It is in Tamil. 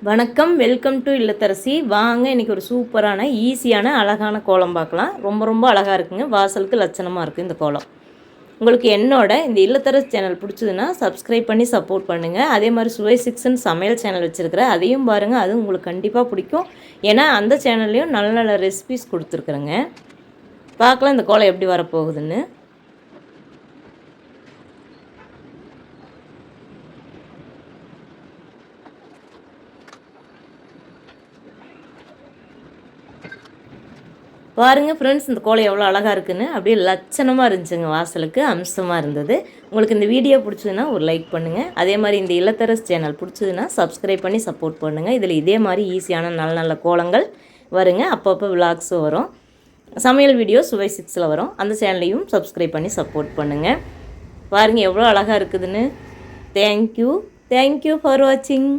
வணக்கம், வெல்கம் டு இல்லத்தரசி. வாங்க இன்றைக்கி ஒரு சூப்பரான ஈஸியான அழகான கோலம் பார்க்கலாம். ரொம்ப அழகாக இருக்குங்க. வாசலுக்கு லட்சணமாக இருக்குது இந்த கோலம். உங்களுக்கு என்னோட இந்த இல்லத்தரசி சேனல் பிடிச்சதுன்னா சப்ஸ்கிரைப் பண்ணி சப்போர்ட் பண்ணுங்கள். அதே மாதிரி சுவை சிக்ஸ்ன்னு சமையல் சேனல் வச்சுருக்கிறேன், அதையும் பாருங்கள். அது உங்களுக்கு கண்டிப்பாக பிடிக்கும். ஏன்னா அந்த சேனல்லையும் நல்ல நல்ல ரெசிபிஸ் கொடுத்துருக்குறேங்க. பார்க்கலாம் இந்த கோலம் எப்படி வரப்போகுதுன்னு. பாருங்கள் ஃப்ரெண்ட்ஸ், இந்த கோலம் எவ்வளோ அழகாக இருக்குதுன்னு. அப்படியே லட்சணமாக இருந்துச்சுங்க, வாசலுக்கு அம்சமாக இருந்தது. உங்களுக்கு இந்த வீடியோ பிடிச்சதுன்னா ஒரு லைக் பண்ணுங்கள். அதே மாதிரி இந்த இல்லத்தரசி சேனல் பிடிச்சதுன்னா சப்ஸ்கிரைப் பண்ணி சப்போர்ட் பண்ணுங்கள். இதில் இதே மாதிரி ஈஸியான நல்ல நல்ல கோலங்கள் வருங்க. அப்பப்போ விலாக்ஸும் வரும். சமையல் வீடியோ சுவை 6ல் வரும். அந்த சேனலையும் சப்ஸ்கிரைப் பண்ணி சப்போர்ட் பண்ணுங்கள். பாருங்கள் எவ்வளோ அழகாக இருக்குதுன்னு. தேங்க்யூ ஃபார் வாட்சிங்.